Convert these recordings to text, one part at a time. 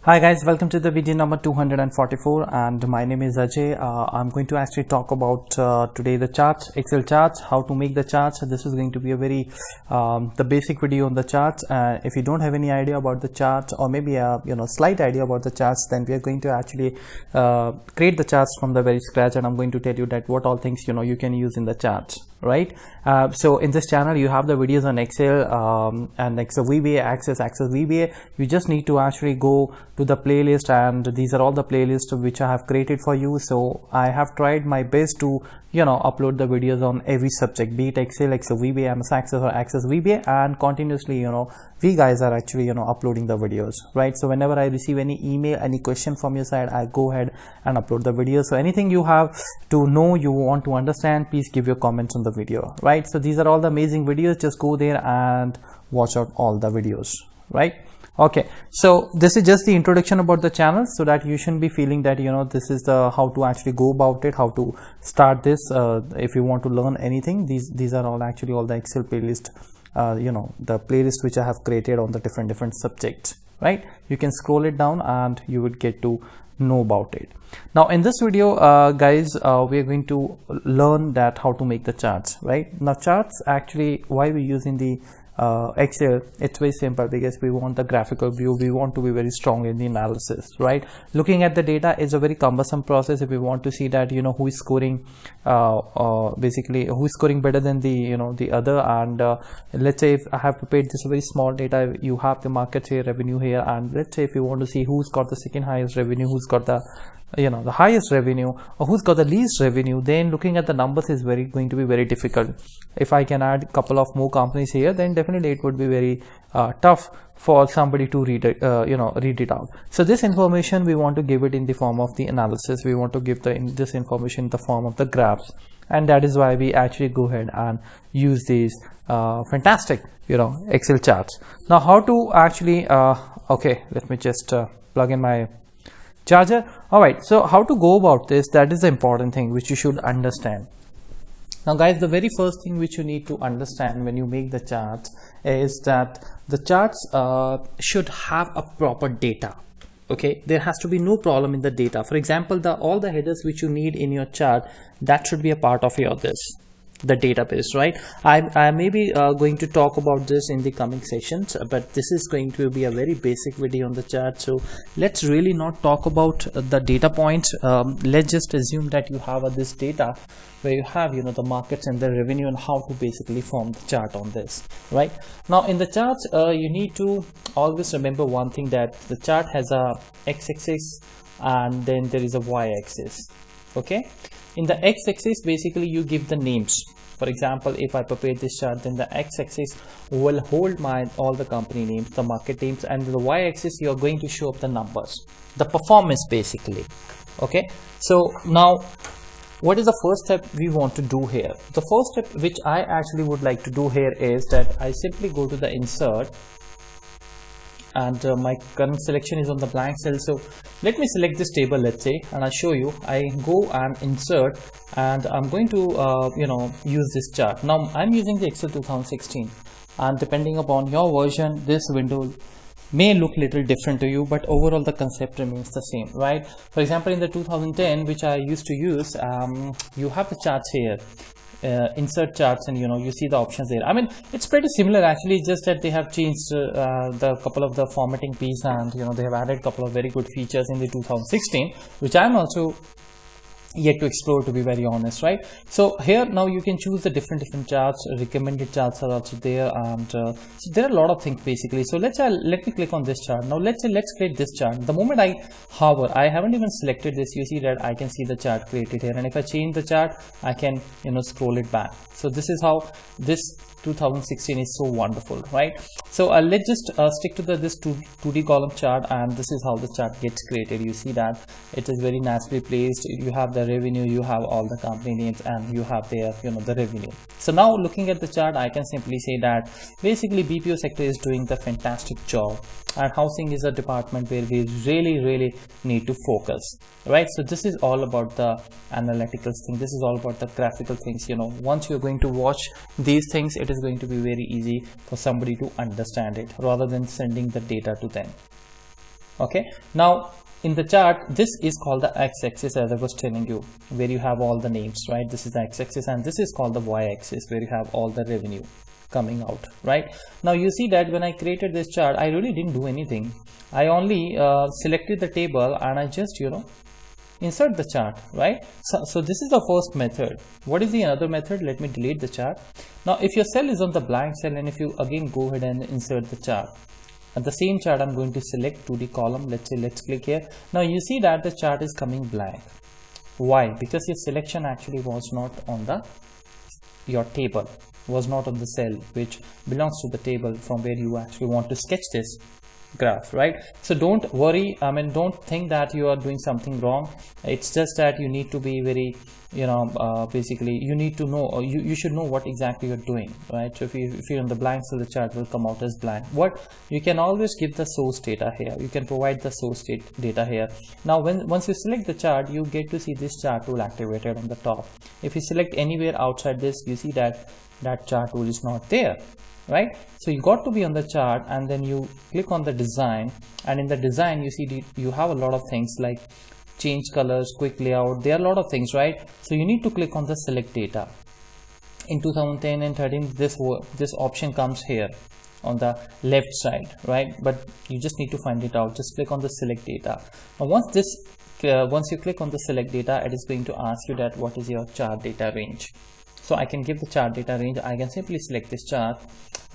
Hi guys, welcome to the video number 244 and my name is Ajay. I'm going to actually talk about today the charts, Excel charts, how to make the charts. This is going to be a very the basic video on the charts. If you don't have any idea about the charts or maybe a slight idea about the charts, then we are going to actually create the charts from the very scratch, and I'm going to tell you that what all things you can use in the charts, right? So in this channel you have the videos on Excel and Excel VBA, Access VBA. You just need to actually go to the playlist, and these are all the playlists which I have created for you. So I have tried my best to upload the videos on every subject, be it Excel VBA, MS Access or Access VBA, and continuously we guys are actually uploading the videos, right? So whenever I receive any email, any question from your side, I go ahead and upload the video. So anything you have to know, you want to understand, please give your comments on the video, right? So these are all the amazing videos. Just go there and watch out all the videos, right? Okay, so this is just the introduction about the channel, so that you shouldn't be feeling that this is the how to actually go about it, how to start this. If you want to learn anything, these are all actually all the Excel playlist, the playlist which I have created on the different subjects, right? You can scroll it down and you would get to know about it. Now in this video guys, we are going to learn that how to make the charts, right? Now charts, actually why we using the Excel, it's very simple, because we want the graphical view, we want to be very strong in the analysis, right? Looking at the data is a very cumbersome process if we want to see that who is scoring basically who is scoring better than the the other. And let's say if I have prepared this very small data, you have the market share, revenue here, and let's say if you want to see who's got the second highest revenue, who's got the the highest revenue, or who's got the least revenue, then looking at the numbers is going to be very difficult. If I can add a couple of more companies here, then definitely it would be very tough for somebody to read it, read it out. So this information we want to give it in the form of the analysis. We want to give this information in the form of the graphs, and that is why we actually go ahead and use these fantastic Excel charts. Now how to actually okay, let me just plug in my charger. All right, so how to go about this, that is the important thing which you should understand. Now guys, the very first thing which you need to understand when you make the charts is that the charts should have a proper data. Okay, there has to be no problem in the data. For example, all the headers which you need in your chart, that should be a part of the database, right? I may be going to talk about this in the coming sessions, but this is going to be a very basic video on the chart. So let's really not talk about the data points. Let's just assume that you have this data where you have the markets and the revenue, and how to basically form the chart on this, right? Now in the charts, you need to always remember one thing, that the chart has a x-axis and then there is a y-axis. Okay, in the x-axis basically you give the names. For example, if I prepare this chart, then the x-axis will hold all the company names, the market names, and the y-axis you are going to show up the numbers, the performance basically. Okay, so now what is the first step we want to do here? The first step which I actually would like to do here is that I simply go to the insert, and my current selection is on the blank cell. So let me select this table, let's say, and I'll show you. I go and insert, and I'm going to use this chart. Now I'm using the Excel 2016, and depending upon your version, this window may look little different to you, but overall the concept remains the same, right? For example, in the 2010, which I used to use, you have the charts here, insert charts, and you see the options there. I mean, it's pretty similar actually, just that they have changed the couple of the formatting piece, and they have added a couple of very good features in the 2016, which I'm also yet to explore, to be very honest, right? So here now you can choose the different charts. Recommended charts are also there, and so there are a lot of things basically. So let me click on this chart. Now let's create this chart. The moment I hover, I haven't even selected this, you see that I can see the chart created here, and if I change the chart, I can scroll it back. So this is how this 2016 is so wonderful, right? So let's just stick to this 2D column chart, and this is how the chart gets created. You see that it is very nicely placed. You have the revenue, you have all the company names, and you have their the revenue. So now looking at the chart, I can simply say that basically BPO sector is doing the fantastic job, and housing is a department where we really need to focus, right? So this is all about the analytical thing. This is all about the graphical things. Once you're going to watch these things, it is going to be very easy for somebody to understand it, rather than sending the data to them. Okay, now in the chart, this is called the x-axis, as I was telling you, where you have all the names, right? This is the x-axis, and this is called the y-axis, where you have all the revenue coming out, right? Now you see that when I created this chart, I really didn't do anything. I only selected the table and I just, insert the chart, right? So this is the first method. What is the other method? Let me delete the chart. Now if your cell is on the blank cell, and if you again go ahead and insert the chart, at the same chart, I'm going to select 2D column. Let's click here. Now you see that the chart is coming blank. Why? Because your selection actually was not on your table, was not on the cell which belongs to the table from where you actually want to sketch this graph, right? So don't worry, don't think that you are doing something wrong. It's just that you need to be very, basically you need to know, or you should know what exactly you're doing, right? So if you're on the blank, so the chart will come out as blank. What you can always give the source data here. You can provide the source data here. Now once you select the chart, you get to see this chart tool activated on the top. If you select anywhere outside this, you see that chart tool is not there, right? So you got to be on the chart, and then you click on the design, and in the design you see you have a lot of things like change colors, quick layout. There are a lot of things, right? So you need to click on the select data. In 2010 and 13, this option comes here on the left side, right? But you just need to find it out. Just click on the select data. Now once you click on the select data, it is going to ask you that what is your chart data range. So I can give the chart data range. I can simply select this chart,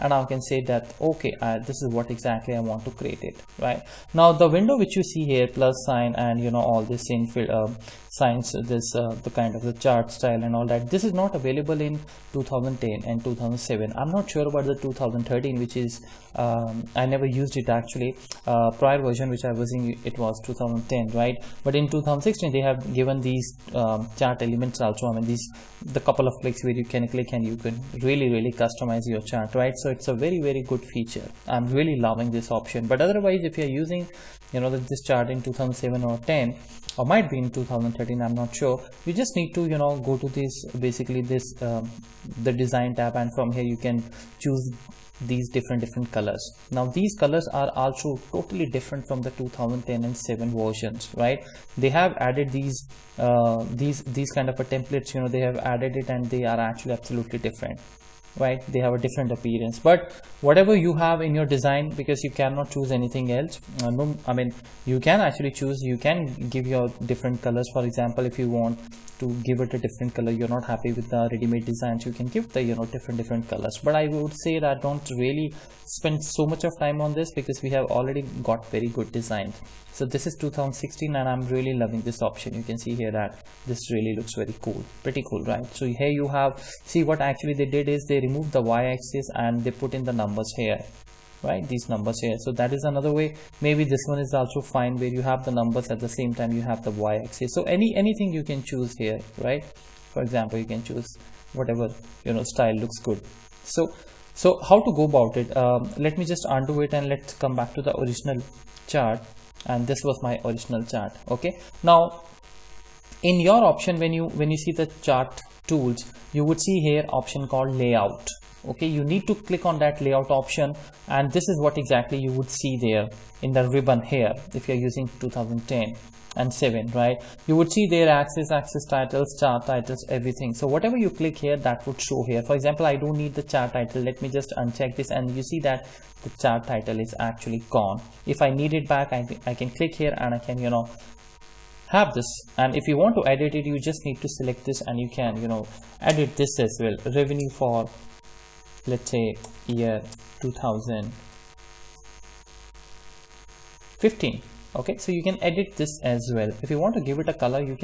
and I can say that okay, this is what exactly I want to create it, right? Now the window which you see here, plus sign, and all this infill signs, this the kind of the chart style and all that, this is not available in 2010 and 2007. I'm not sure about the 2013, which is I never used it actually. Prior version which I was using, it was 2010, right? But in 2016 they have given these chart elements also. The couple of clicks where you can click and you can really customize your chart, right? So it's a very good feature. I'm really loving this option. But otherwise, if you're using this chart in 2007 or 10, or might be in 2013, I'm not sure, you just need to go to this, basically this the design tab, and from here you can choose these different colors. Now these colors are also totally different from the 2010 and 7 versions, right? They have added these kind of a templates, they have added it, and they are actually absolutely different, right? They have a different appearance. But whatever you have in your design, because you cannot choose anything else, you can actually choose, you can give your different colors. For example, if you want to give it a different color, you're not happy with the ready-made designs, you can give the different colors. But I would say that don't really spend so much of time on this, because we have already got very good designs. So this is 2016, and I'm really loving this option. You can see here that this really looks very cool, pretty cool, right? So here you have, see what actually they did is they removed the y-axis and they put in the numbers here, right? These numbers here. So that is another way. Maybe this one is also fine, where you have the numbers at the same time you have the y-axis. So anything you can choose here, right? For example, you can choose whatever style looks good. So how to go about it? Let me just undo it, and let's come back to the original chart. And this was my original chart. Okay, now in your option, when you see the chart tools, you would see here option called layout. Okay, you need to click on that layout option, and this is what exactly you would see there in the ribbon here. If you're using 2010 and 7, right, you would see there axis titles, chart titles, everything. So whatever you click here, that would show here. For example, I don't need the chart title. Let me just uncheck this, and you see that the chart title is actually gone. If I need it back, I can click here, and I can have this. And if you want to edit it, you just need to select this, and you can edit this as well. Revenue for, let's say, year 2015. Okay, so you can edit this as well. If you want to give it a color, you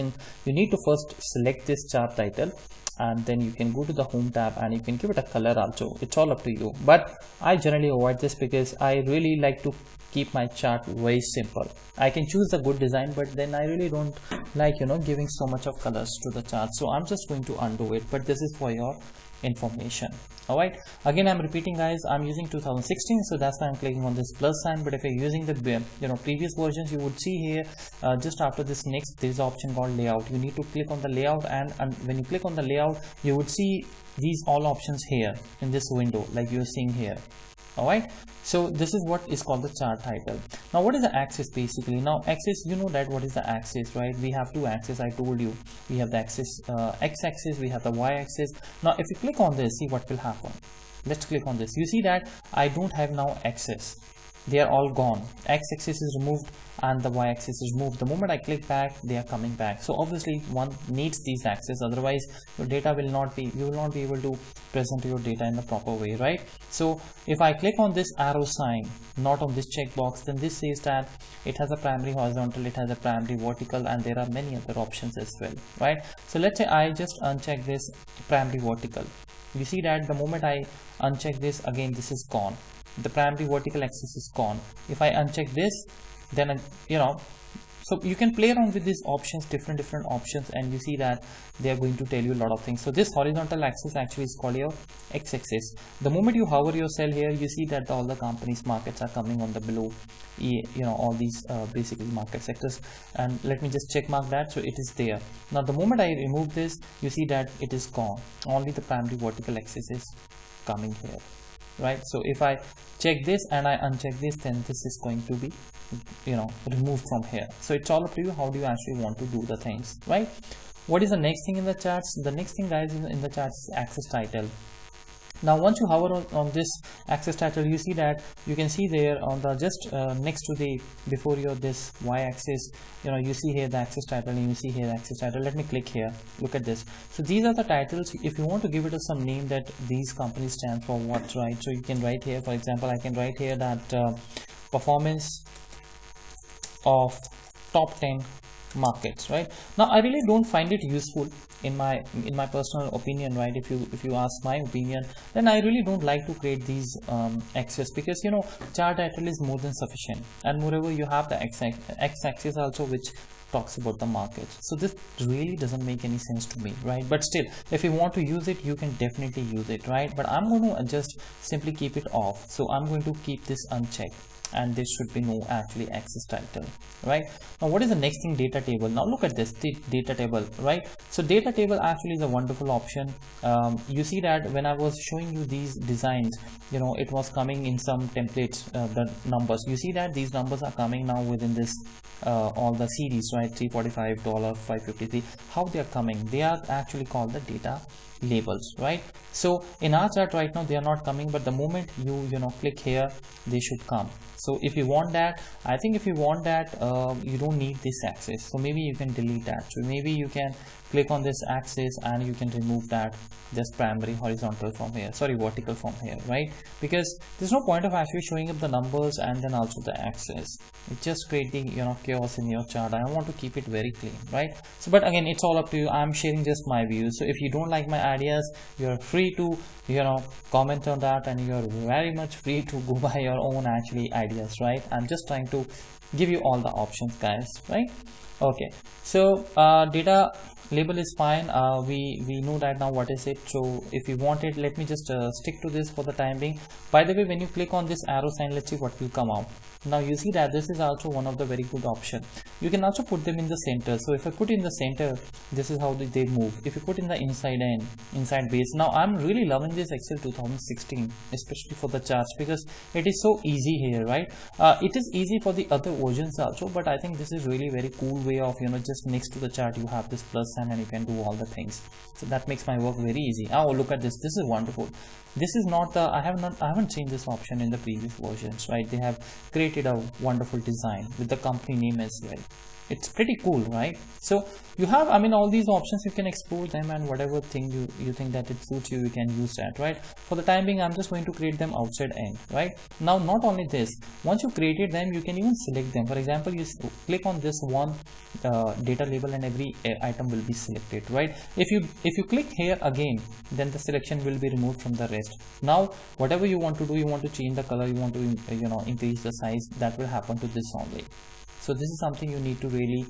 need to first select this chart title, and then you can go to the home tab, and you can give it a color also. It's all up to you, but I generally avoid this because I really like to keep my chart very simple. I can choose the good design, but then I really don't like giving so much of colors to the chart. So I'm just going to undo it, but this is for your information. All right, again I'm repeating, guys, I'm using 2016, so that's why I'm clicking on this plus sign. But if you're using the previous versions, you would see here just after this next, there's an option called layout. You need to click on the layout, and when you click on the layout, you would see these all options here in this window, like you're seeing here. All right, so this is what is called the chart title. Now what is the axis basically? Now axis, you know that what is the axis, right? We have two axes. I told you we have the axis x-axis, we have the y-axis. Now if you click on this, see what will happen. Let's click on this. You see that I don't have now axis. They are all gone. X-axis is removed and the y-axis is removed. The moment I click back, they are coming back. So obviously one needs these axes, otherwise your data will not be, you will not be able to present your data in the proper way, right? So if I click on this arrow sign, not on this checkbox, then this says that it has a primary horizontal, it has a primary vertical, and there are many other options as well, right? So let's say I just uncheck this primary vertical. You see that the moment I uncheck this, again this is gone. The primary vertical axis is gone. If I uncheck this, then so you can play around with these options, different options, and you see that they are going to tell you a lot of things. So this horizontal axis actually is called your x-axis. The moment you hover your cell here, you see that all the companies markets are coming on the below, all these basically market sectors. And let me just check mark that, so it is there. Now the moment I remove this, you see that it is gone. Only the primary vertical axis is coming here, right? So if I check this and I uncheck this, then this is going to be removed from here. So it's all up to you, how do you actually want to do the things, right? What is the next thing in the charts? The next thing, guys, in the charts is axis title. Now once you hover on this axis title, you see that you can see there on the just next to the before your this y-axis, you see here the axis title and you see here the axis title. Let me click here, look at this. So these are the titles. If you want to give it some name that these companies stand for what, right? So you can write here, for example, I can write here that performance of top 10 markets, right? Now I really don't find it useful in my personal opinion, right? If you ask my opinion, then I really don't like to create these axes, because chart title is more than sufficient, and moreover you have the x-axis also, which talks about the market. So this really doesn't make any sense to me, right? But still, if you want to use it, you can definitely use it, right? But I'm going to just simply keep it off. So I'm going to keep this unchecked, and there should be no actually axis title, right? Now what is the next thing? Data table. Now look at this, the data table, right? So data table actually is a wonderful option. You see that when I was showing you these designs, it was coming in some templates, the numbers. You see that these numbers are coming now within this all the series, right? $345, $553. How they are coming? They are actually called the data labels, right? So in our chart right now they are not coming, but the moment you click here, they should come. So if you want that, I think if you want that, you don't need this axis, so maybe you can delete that. So maybe you can click on this axis and you can remove that, just primary horizontal from here, sorry, vertical from here, right? Because there's no point of actually showing up the numbers and then also the axis. It just creating chaos in your chart. I want to keep it very clean, right? So but again, it's all up to you. I'm sharing just my views. So if you don't like my ideas, you're free to comment on that, and you're very much free to go by your own actually ideas, right? I'm just trying to give you all the options, guys, right? Okay, so data label is fine. We know that now what is it. So if you want it, let me just stick to this for the time being. By the way, when you click on this arrow sign, let's see what will come out. Now you see that this is also one of the very good option. You can also put them in the center. So if I put in the center, this is how they move. If you put in the inside base. Now I'm really loving this Excel 2016, especially for the charts, because it is so easy here, right? It is easy for the other versions also, but I think this is really very cool way of just next to the chart you have this plus sign and you can do all the things. So that makes my work very easy. Oh, look at this. This is wonderful. This is not the I haven't seen this option in the previous versions, right? They have created a wonderful design with the company name as well. It's pretty cool, right? So you have, all these options, you can explore them, and whatever thing you think that it suits you, you can use that, right? For the time being, I'm just going to create them outside end, right? Now not only this, once you created them, you can even select them. For example, you click on this one data label and every item will be selected, right? If you click here again, then the selection will be removed from the rest. Now whatever you want to do, you want to change the color, you want to increase the size, that will happen to this only. So this is something you need to really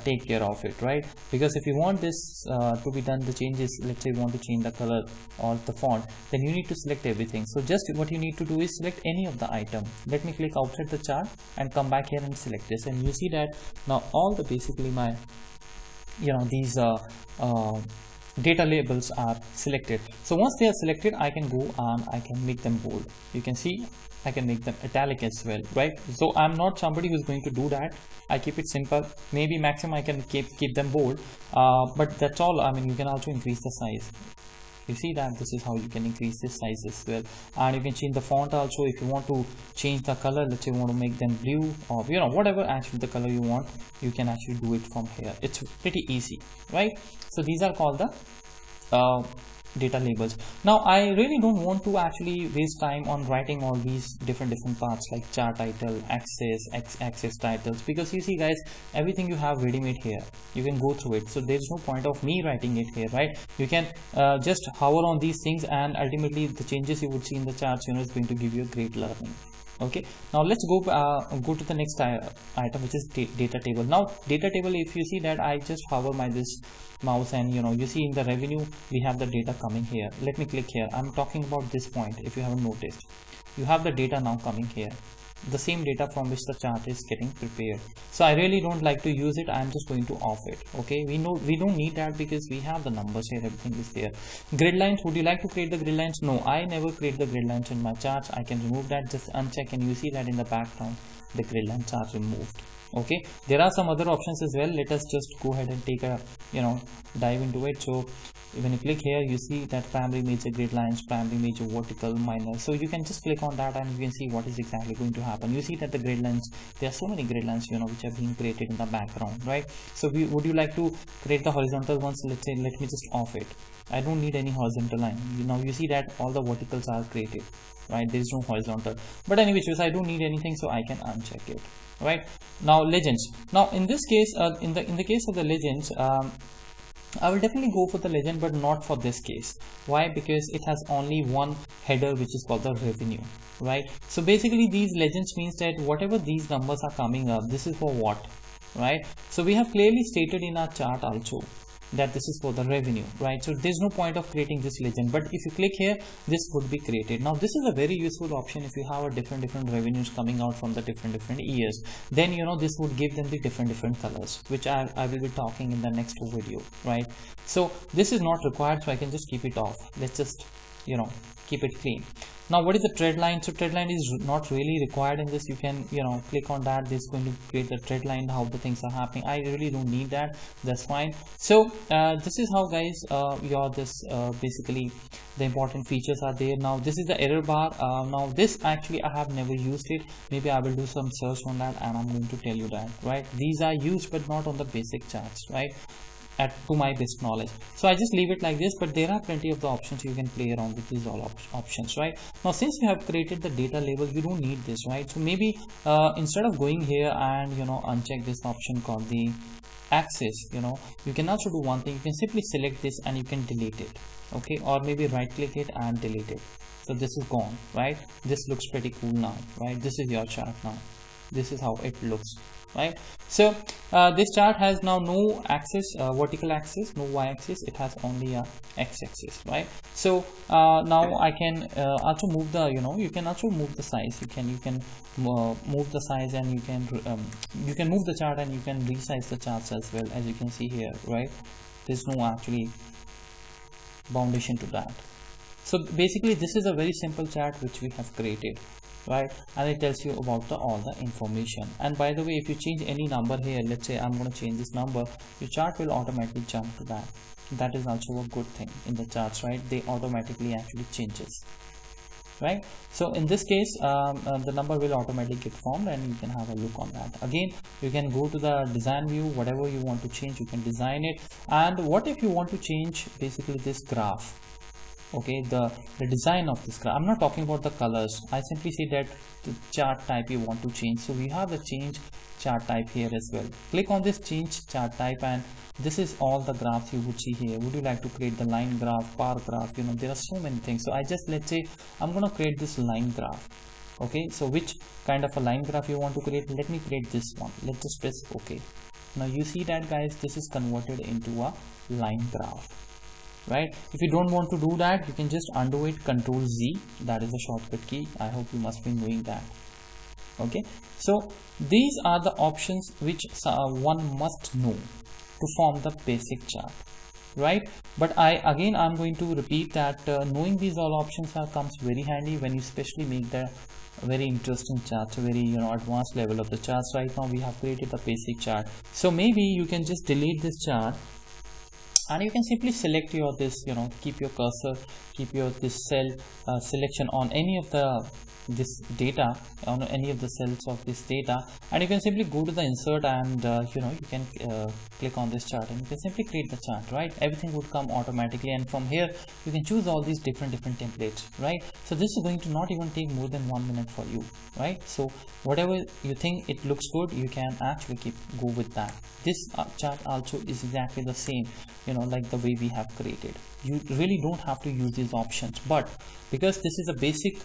take care of it, right? Because if you want this to be done, the changes, let's say you want to change the color or the font, then you need to select everything. So just what you need to do is select any of the item. Let me click outside the chart and come back here and select this, and you see that now all the basically my these data labels are selected. So once they are selected, I can go and I can make them bold. You can see I can make them italic as well, right? So I'm not somebody who's going to do that. I keep it simple. Maybe maximum I can keep them bold, but that's all. I mean, you can also increase the size. You see that this is how you can increase this size as well, and you can change the font also. If you want to change the color, let's say you want to make them blue, or you know, whatever actually the color you want, you can actually do it from here. It's pretty easy, right? So these are called the data labels. Now I really don't want to actually waste time on writing all these different parts like chart title, axis titles, because you see guys, everything you have ready made here, you can go through it. So there's no point of me writing it here, right? You can just hover on these things, and ultimately the changes you would see in the charts, you know, is going to give you a great learning. Okay, now let's go to the next item, which is data table. Now data table, if you see that I just hover my this mouse, and you know, you see in the revenue we have the data coming here. Let me click here. I'm talking about this point. If you haven't noticed, you have the data now coming here, the same data from which the chart is getting prepared. So I really don't like to use it. I'm just going to off it. Okay, we don't need that because we have the numbers here, everything is there. Grid lines, would you like to create the grid lines? No, I never create the grid lines in my charts. I can remove that. Just uncheck, and you see that in the background the grid lines are removed. Okay, there are some other options as well. Let us just go ahead and take a, you know, dive into it. So when you click here, you see that primary, major grid lines, primary, major, vertical, minor. So you can just click on that and you can see what is exactly going to happen. You see that the grid lines, there are so many grid lines, you know, which are being created in the background, right? So would you like to create the horizontal ones? Let's say, let me just off it. I don't need any horizontal line. Now you see that all the verticals are created, right? There is no horizontal, but anyway, I don't need anything, so I can uncheck it. Right, now legends. Now in this case, in the case of the legends, I will definitely go for the legend, but not for this case. Why? Because it has only one header, which is called the revenue, right? So basically these legends means that whatever these numbers are coming up, this is for what, right? So we have clearly stated in our chart also that this is for the revenue, right? So there's no point of creating this legend, but if you click here, this would be created. Now this is a very useful option if you have a different revenues coming out from the different years. Then you know, this would give them the different colors, which I will be talking in the next video, right? So this is not required, so I can just keep it off. Let's just, you know, keep it clean. Now what is the trend line? So trend line is not really required in this. You can, you know, click on that. This is going to create the trend line, how the things are happening. I really don't need that. That's fine. So this is how guys basically the important features are there. Now this is the error bar. Now this actually I have never used it. Maybe I will do some search on that and I'm going to tell you that, right? These are used but not on the basic charts, right? To my best knowledge. So I just leave it like this, but there are plenty of the options you can play around with these all options, right? Now since you have created the data label, you don't need this, right? So maybe instead of going here and, you know, uncheck this option called the axis, you know, you can also do one thing. You can simply select this and you can delete it, okay? Or maybe right click it and delete it. So this is gone, right? This looks pretty cool now, right? This is your chart now. This is how it looks, right? So this chart has now no axis, vertical axis, no y-axis. It has only a x-axis, right? So now I can also move the, you know, you can also move the size. You can move the size, and you can move the chart, and you can resize the charts as well, as you can see here, right? There's no actually foundation to that. So basically this is a very simple chart which we have created, right? And it tells you about all the information. And by the way, if you change any number here, let's say I'm going to change this number, your chart will automatically jump to that. That is also a good thing in the charts, right? They automatically actually changes, right? So in this case, the number will automatically get formed, and you can have a look on that. Again, you can go to the design view. Whatever you want to change, you can design it. And what if you want to change basically this graph? Okay, the design of this graph. I'm not talking about the colors. I simply say that the chart type you want to change. So we have the change chart type here as well. Click on this change chart type, and this is all the graphs you would see here. Would you like to create the line graph, bar graph? You know, there are so many things. So I just, let's say I'm going to create this line graph. Okay, so which kind of a line graph you want to create? Let me create this one. Let's just press OK. Now you see that guys, this is converted into a line graph, right? If you don't want to do that, you can just undo it, Control Z. That is the shortcut key. I hope you must be knowing that. Okay, so these are the options which one must know to form the basic chart. right? But I'm going to repeat that knowing these all options comes very handy when you especially make the very interesting charts, very advanced level of the charts. Right now we have created the basic chart, so maybe you can just delete this chart and you can simply select your this, keep your cursor, keep your this cell selection on any of the this data, on any of the cells of this data, and you can simply go to the insert and you can click on this chart and you can simply create the chart, right? Everything would come automatically, and from here you can choose all these different templates, right? So this is going to not even take more than 1 minute for you, right? So whatever you think it looks good, you can actually go with that. This chart also is exactly the same, like the way we have created. You really don't have to use these options, but because this is a basic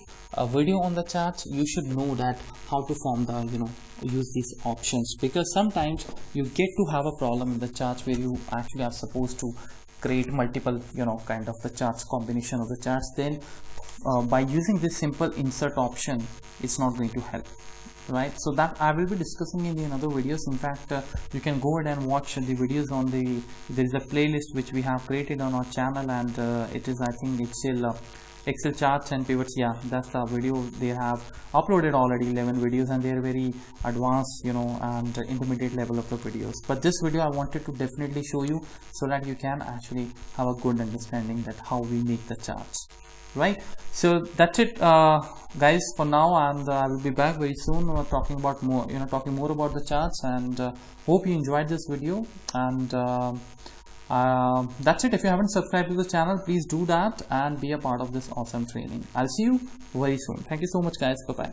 video on the charts, you should know that how to form the use these options, because sometimes you get to have a problem in the charts where you actually are supposed to create multiple kind of the charts, combination of the charts. Then by using this simple insert option, it's not going to help, right? So that I will be discussing in the another videos. In fact, you can go ahead and watch the videos on there is a playlist which we have created on our channel, and it is, I think, Excel charts and pivots. Yeah, that's the video. They have uploaded already 11 videos, and they are very advanced, and intermediate level of the videos. But this video I wanted to definitely show you so that you can actually have a good understanding that how we make the charts, right? So that's it, guys, for now, and I will be back very soon talking about more about the charts, and hope you enjoyed this video. And that's it. If you haven't subscribed to the channel, please do that and be a part of this awesome training. I'll see you very soon. Thank you so much, guys. Bye bye.